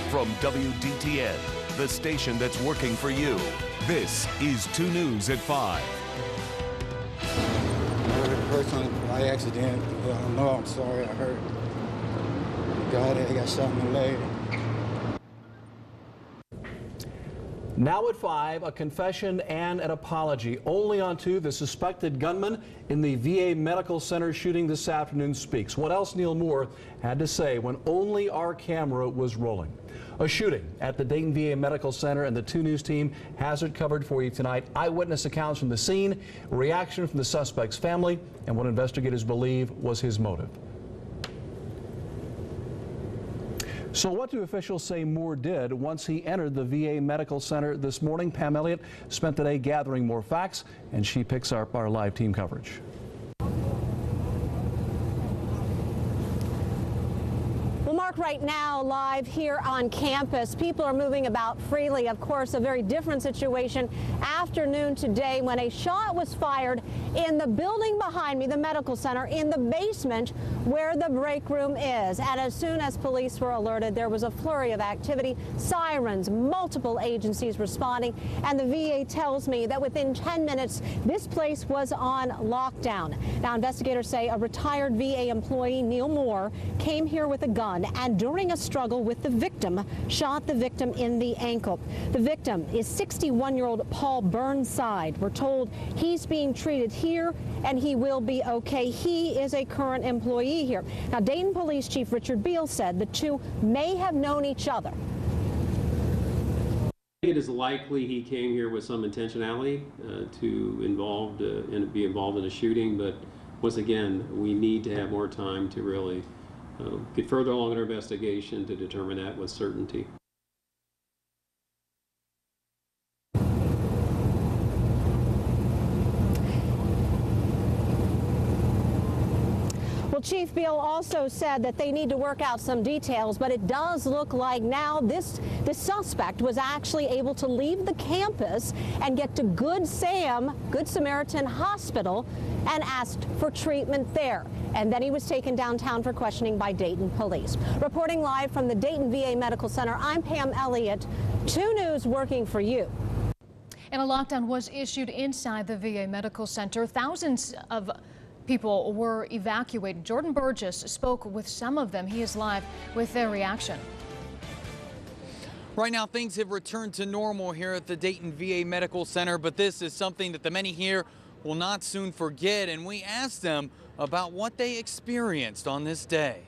From WDTN, the station that's working for you, this is 2 News at 5. I heard a person by accident. No, I'm sorry, I heard. He got shot in the leg. Now at 5, a confession and an apology. Only on 2, the suspected gunman in the VA Medical Center shooting this afternoon speaks. What else Neil Moore had to say when only our camera was rolling. A shooting at the Dayton VA Medical Center, and the 2 News team has it covered for you tonight. Eyewitness accounts from the scene, reaction from the suspect's family, and what investigators believe was his motive. So what do officials say Moore did once he entered the VA Medical Center this morning? Pam Elliott spent the day gathering more facts, and she picks up our live team coverage. Well, Mark, right now, live here on campus, people are moving about freely. Of course, a very different situation afternoon today when a shot was fired in the building behind me, the medical center, in the basement where the break room is. And as soon as police were alerted, there was a flurry of activity, sirens, multiple agencies responding, and the VA tells me that within 10 minutes, this place was on lockdown. Now, investigators say a retired VA employee, Neil Moore, came here with a gun and during a struggle with the victim, shot the victim in the ankle. The victim is 61-year-old Paul Burnside. We're told he's being treated here and he will be okay. He is a current employee here. Now, Dayton Police Chief Richard Beal said the two may have known each other. It is likely he came here with some intentionality to be involved in a shooting, but once again, we need to have more time to really get further along in our investigation to determine that with certainty. Well, Chief Beal also said that they need to work out some details, but it does look like now this suspect was actually able to leave the campus and get to Good Samaritan Hospital and asked for treatment there. And then he was taken downtown for questioning by Dayton police. Reporting live from the Dayton VA Medical Center, I'm Pam Elliott, 2 News working for you. And a lockdown was issued inside the VA Medical Center. Thousands of people were evacuated. Jordan Burgess spoke with some of them. He is live with their reaction. Right now, things have returned to normal here at the Dayton VA Medical Center, but this is something that the many here will not soon forget, and we asked them about what they experienced on this day.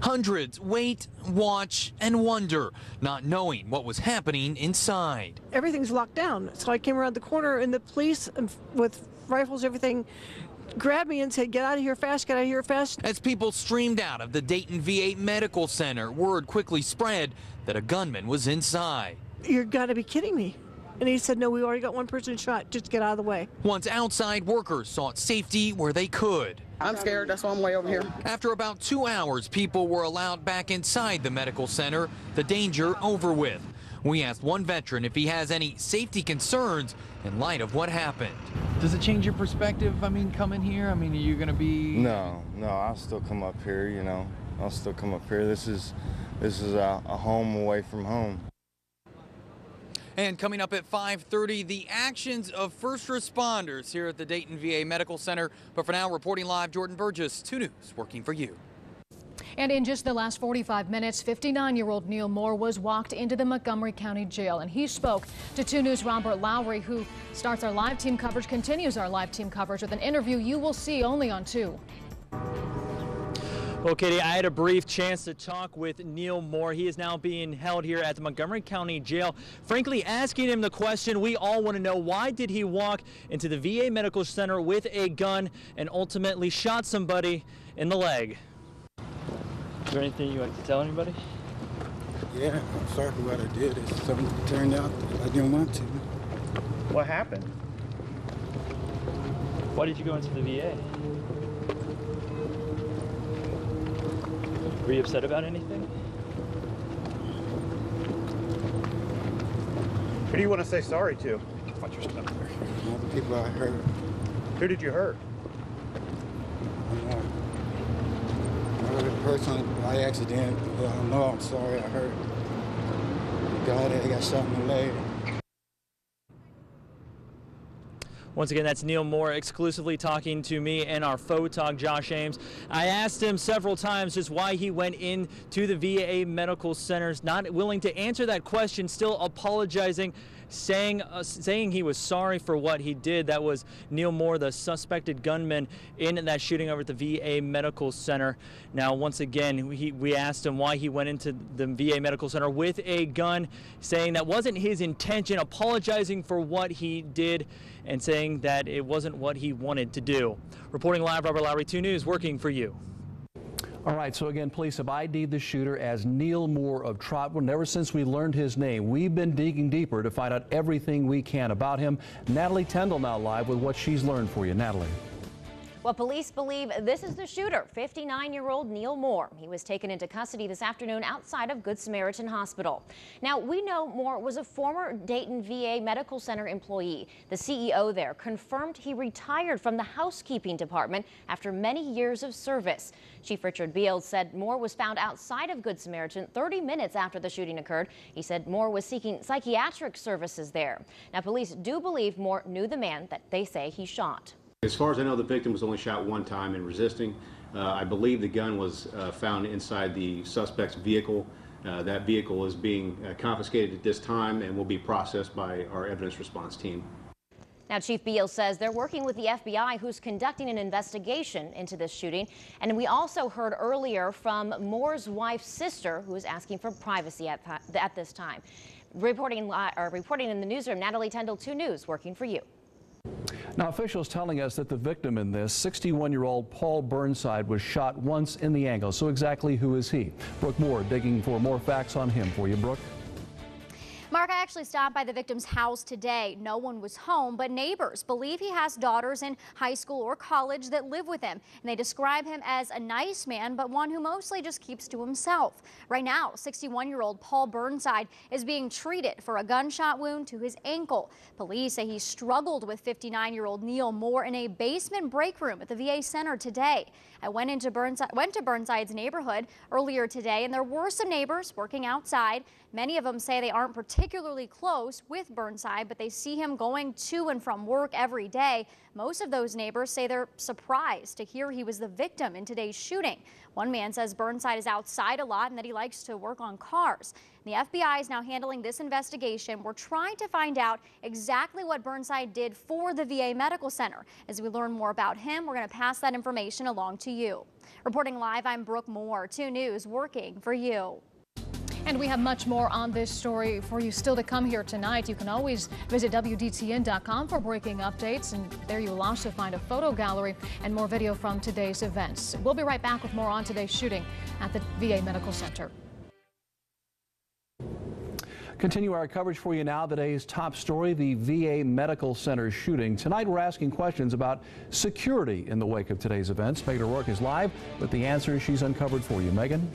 Hundreds wait, watch, and wonder, not knowing what was happening inside. Everything's locked down, so I came around the corner, and the police with rifles, everything, grabbed me and said, get out of here fast, get out of here fast. As people streamed out of the Dayton VA Medical Center, word quickly spread that a gunman was inside. You've got to be kidding me. And he said, no, we already got one person shot, just get out of the way. Once outside, workers sought safety where they could. I'm scared, that's why I'm way over here. After about 2 hours, people were allowed back inside the medical center, the danger over with. We asked one veteran if he has any safety concerns in light of what happened. Does it change your perspective, coming here? Are you going to be... No, I'll still come up here, I'll still come up here. This is a home away from home. And coming up at 5:30, the actions of first responders here at the Dayton VA Medical Center. But for now, reporting live, Jordan Burgess, 2 News, working for you. And in just the last 45 minutes, 59-year-old Neil Moore was walked into the Montgomery County Jail, and he spoke to 2 News' Robert Lowry, who starts our live team coverage, continues our live team coverage with an interview you will see only on 2. Well, Katie, I had a brief chance to talk with Neil Moore. He is now being held here at the Montgomery County Jail. Frankly, asking him the question we all want to know: why did he walk into the VA Medical Center with a gun and ultimately shot somebody in the leg? Is there anything you'd like to tell anybody? Yeah, I'm sorry for what I did. It's something that turned out I didn't want to. What happened? Why did you go into the VA? Were you upset about anything? Who do you want to say sorry to? Watch your step there. All the people I hurt. Who did you hurt? I hurt a person by accident. No, I'm sorry, I hurt. God, I got shot in the leg. Once again, that's Neil Moore exclusively talking to me and our photog, Josh Ames. I asked him several times just why he went into the VA Medical Centers, not willing to answer that question, still apologizing, saying he was sorry for what he did. That was Neil Moore, the suspected gunman in that shooting over at the VA Medical Center. Now, once again, we asked him why he went into the VA Medical Center with a gun, saying that wasn't his intention, apologizing for what he did, and saying that it wasn't what he wanted to do. Reporting live, Robert Lowry, 2 News, working for you. All right, so again, police have ID'd the shooter as Neil Moore of Trotwood. Ever since we learned his name, we've been digging deeper to find out everything we can about him. Natalie Tendall now live with what she's learned for you. Natalie. Well, police believe this is the shooter, 59-year-old Neil Moore. He was taken into custody this afternoon outside of Good Samaritan Hospital. Now, we know Moore was a former Dayton VA Medical Center employee. The CEO there confirmed he retired from the housekeeping department after many years of service. Chief Richard Beals said Moore was found outside of Good Samaritan 30 minutes after the shooting occurred. He said Moore was seeking psychiatric services there. Now, police do believe Moore knew the man that they say he shot. As far as I know, the victim was only shot one time in resisting. I believe the gun was found inside the suspect's vehicle. That vehicle is being confiscated at this time and will be processed by our evidence response team. Now, Chief Beals says they're working with the FBI, who's conducting an investigation into this shooting. And we also heard earlier from Moore's wife's sister, who is asking for privacy at this time. Reporting in the newsroom, Natalie Tendall, 2 News, working for you. Now, officials telling us that the victim in this, 61-year-old Paul Burnside, was shot once in the ankle. So exactly who is he? Brooke Moore digging for more facts on him for you, Brooke. Mark, I actually stopped by the victim's house today. No one was home, but neighbors believe he has daughters in high school or college that live with him. And they describe him as a nice man, but one who mostly just keeps to himself. Right now, 61-year-old Paul Burnside is being treated for a gunshot wound to his ankle. Police say he struggled with 59-year-old Neil Moore in a basement break room at the VA Center today. I went to Burnside's neighborhood earlier today, and there were some neighbors working outside. Many of them say they aren't particularly close with Burnside, but they see him going to and from work every day. Most of those neighbors say they're surprised to hear he was the victim in today's shooting. One man says Burnside is outside a lot and that he likes to work on cars. The FBI is now handling this investigation. We're trying to find out exactly what Burnside did for the VA Medical Center. As we learn more about him, we're going to pass that information along to you. Reporting live, I'm Brooke Moore, 2 News, working for you. And we have much more on this story for you still to come here tonight. You can always visit WDTN.com for breaking updates, and there you will also find a photo gallery and more video from today's events. We'll be right back with more on today's shooting at the VA Medical Center. Continue our coverage for you now. Today's top story, the VA Medical Center shooting. Tonight we're asking questions about security in the wake of today's events. Megan O'Rourke is live with the answers she's uncovered for you. Megan?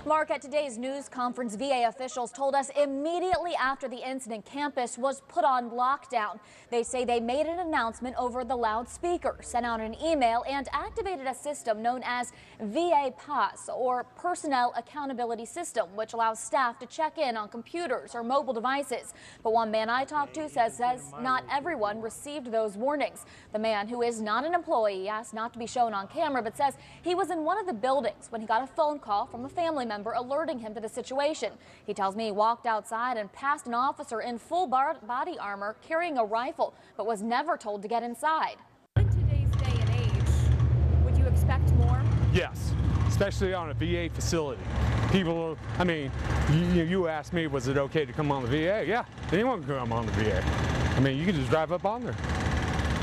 Mark, at today's news conference, VA officials told us immediately after the incident, campus was put on lockdown. They say they made an announcement over the loudspeaker, sent out an email, and activated a system known as VA PAS, or Personnel Accountability System, which allows staff to check in on computers or mobile devices. But one man I talked to says not everyone received those warnings. The man, who is not an employee, asked not to be shown on camera, but says he was in one of the buildings when he got a phone call from a family member alerting him to the situation. He tells me he walked outside and passed an officer in full body armor carrying a rifle, but was never told to get inside. In today's day and age, would you expect more? Yes, especially on a VA facility. People, I mean, you asked me, was it okay to come on the VA? Yeah, anyone can come on the VA. I mean, you can just drive up on there.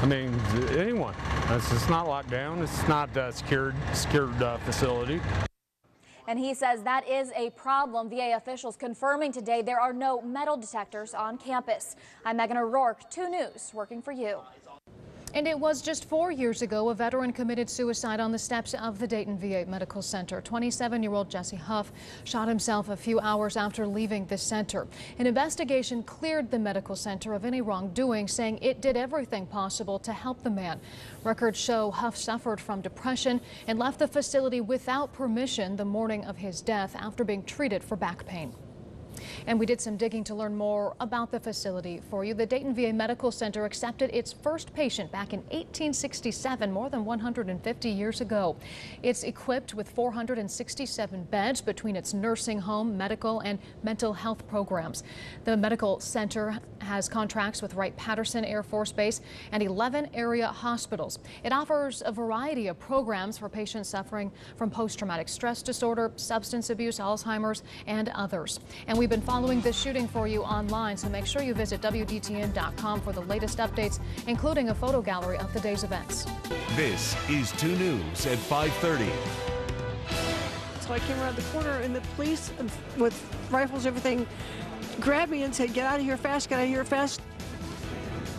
I mean, anyone. It's not locked down. It's not a secured facility. And he says that is a problem. VA officials confirming today there are no metal detectors on campus. I'm Megan O'Rourke, 2 News, working for you. And it was just 4 years ago a veteran committed suicide on the steps of the Dayton VA Medical Center. 27-year-old Jesse Huff shot himself a few hours after leaving the center. An investigation cleared the medical center of any wrongdoing, saying it did everything possible to help the man. Records show Huff suffered from depression and left the facility without permission the morning of his death after being treated for back pain. And we did some digging to learn more about the facility for you. The Dayton VA Medical Center accepted its first patient back in 1867, more than 150 years ago. It's equipped with 467 beds between its nursing home, medical, and mental health programs. The medical center has contracts with Wright-Patterson Air Force Base and 11 area hospitals. It offers a variety of programs for patients suffering from post-traumatic stress disorder, substance abuse, Alzheimer's, and others. And we've been following this shooting for you online, so make sure you visit WDTN.com for the latest updates, including a photo gallery of the day's events. This is 2 News at 5:30. So I came around the corner and the police with rifles, everything, grabbed me and said, get out of here fast, get out of here fast.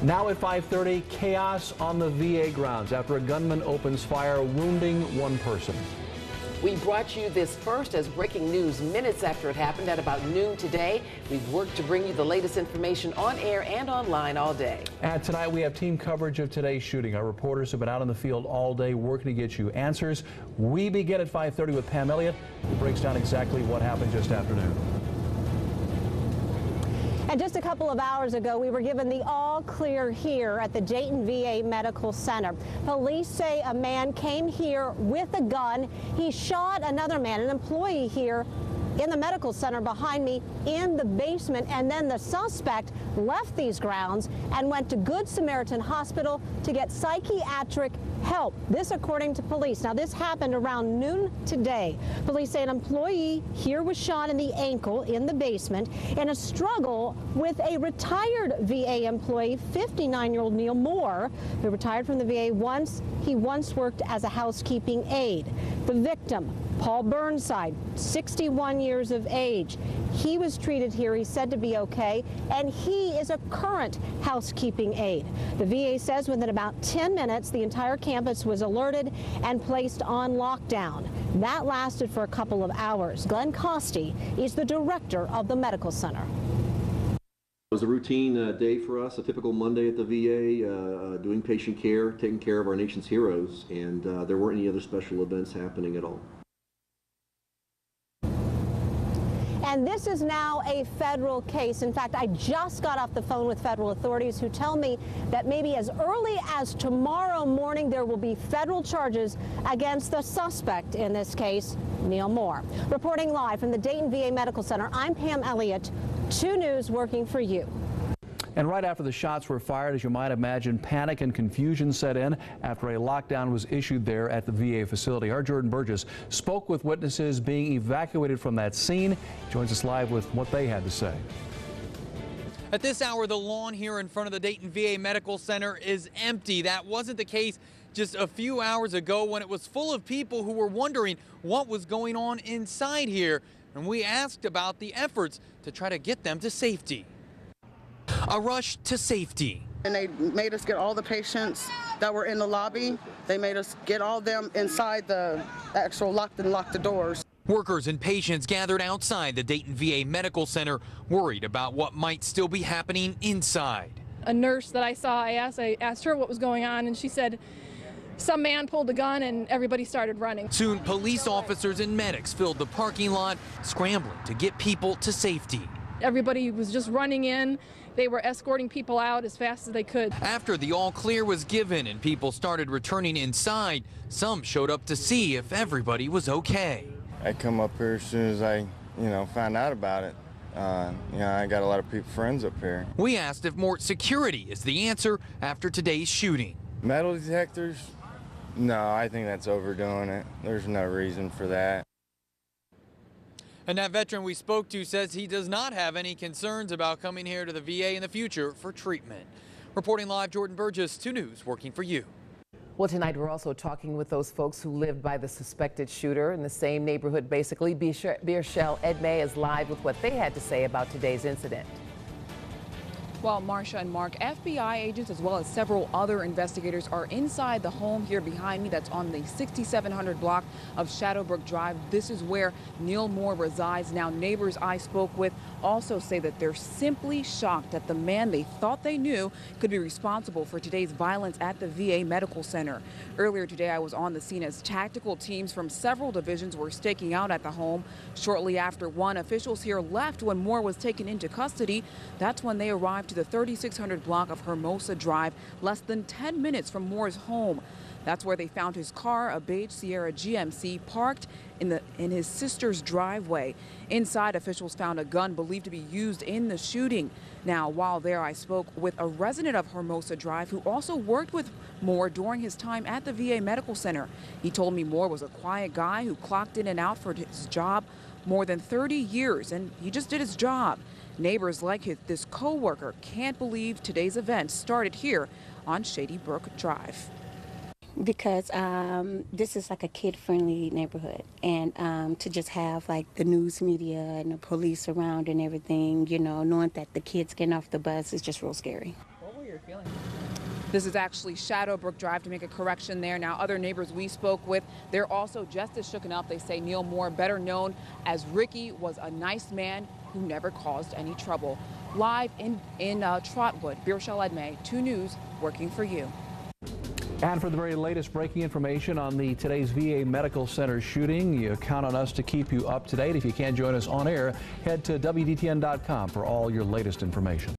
Now at 5:30, chaos on the VA grounds after a gunman opens fire, wounding one person. We brought you this first as breaking news minutes after it happened at about noon today. We've worked to bring you the latest information on air and online all day. And tonight we have team coverage of today's shooting. Our reporters have been out in the field all day working to get you answers. We begin at 5:30 with Pam Elliott, who breaks down exactly what happened just after noon. And just a couple of hours ago, we were given the all clear here at the Dayton VA Medical Center. Police say a man came here with a gun. He shot another man, an employee here in the medical center behind me in the basement, and then the suspect left these grounds and went to Good Samaritan Hospital to get psychiatric help. This according to police. Now this happened around noon today. Police say an employee here was shot in the ankle in the basement in a struggle with a retired VA employee, 59-year-old Neil Moore, who retired from the VA once. He once worked as a housekeeping aide. The victim, Paul Burnside, 61 years of age. He was treated here, he said, to be okay, and he is a current housekeeping aide. The VA says within about 10 minutes, the entire campus was alerted and placed on lockdown. That lasted for a couple of hours. Glenn Costi is the director of the medical center. It was a routine day for us, a typical Monday at the VA, doing patient care, taking care of our nation's heroes, and there weren't any other special events happening at all. And this is now a federal case. In fact, I just got off the phone with federal authorities who tell me that maybe as early as tomorrow morning there will be federal charges against the suspect in this case, Neil Moore. Reporting live from the Dayton VA Medical Center, I'm Pam Elliott, 2 News working for you. And right after the shots were fired, as you might imagine, panic and confusion set in after a lockdown was issued there at the VA facility. Our Jordan Burgess spoke with witnesses being evacuated from that scene. He joins us live with what they had to say. At this hour, the lawn here in front of the Dayton VA Medical Center is empty. That wasn't the case just a few hours ago when it was full of people who were wondering what was going on inside here. And we asked about the efforts to try to get them to safety. A rush to safety. And they made us get all the patients that were in the lobby. They made us get all them inside the actual lock the doors. Workers and patients gathered outside the Dayton VA Medical Center, worried about what might still be happening inside. A nurse that I saw, I asked her what was going on, and she said some man pulled a gun and everybody started running. Soon, police officers and medics filled the parking lot, scrambling to get people to safety. Everybody was just running in. They were escorting people out as fast as they could. After the all clear was given and people started returning inside, some showed up to see if everybody was okay. I come up here as soon as I, found out about it. I got a lot of friends up here. We asked if more security is the answer after today's shooting. Metal detectors? No, I think that's overdoing it. There's no reason for that. And that veteran we spoke to says he does not have any concerns about coming here to the VA in the future for treatment. Reporting live, Jordan Burgess, 2 News, working for you. Well, tonight we're also talking with those folks who lived by the suspected shooter in the same neighborhood, basically. Beershell Edmay is live with what they had to say about today's incident. Well, Marcia and Mark, FBI agents as well as several other investigators are inside the home here behind me that's on the 6700 block of Shadowbrook Drive. This is where Neil Moore resides. Now, neighbors I spoke with also say that they're simply shocked that the man they thought they knew could be responsible for today's violence at the VA Medical Center. Earlier today, I was on the scene as tactical teams from several divisions were staking out at the home. Shortly after 1, officials here left when Moore was taken into custody. That's when they arrived to the 3600 block of Hermosa Drive, less than 10 minutes from Moore's home. That's where they found his car, a beige Sierra GMC, parked in his sister's driveway. Inside, officials found a gun believed to be used in the shooting. Now, while there, I spoke with a resident of Hermosa Drive who also worked with Moore during his time at the VA Medical Center. He told me Moore was a quiet guy who clocked in and out for his job more than 30 years, and he just did his job. Neighbors like this co-worker can't believe today's event started here on Shady Brook Drive. Because this is like a kid-friendly neighborhood, and to just have like the news media and the police around and everything, you know, knowing that the kids getting off the bus is just real scary. What were your feelings? This is actually Shadowbrook Drive, to make a correction there. Now, other neighbors we spoke with, they're also just as shooken up. They say Neil Moore, better known as Ricky, was a nice man who never caused any trouble. Live in Trotwood, Birchell Edmay, 2 News, working for you. And for the very latest breaking information on today's VA Medical Center shooting, you count on us to keep you up to date. If you can't join us on air, head to WDTN.com for all your latest information.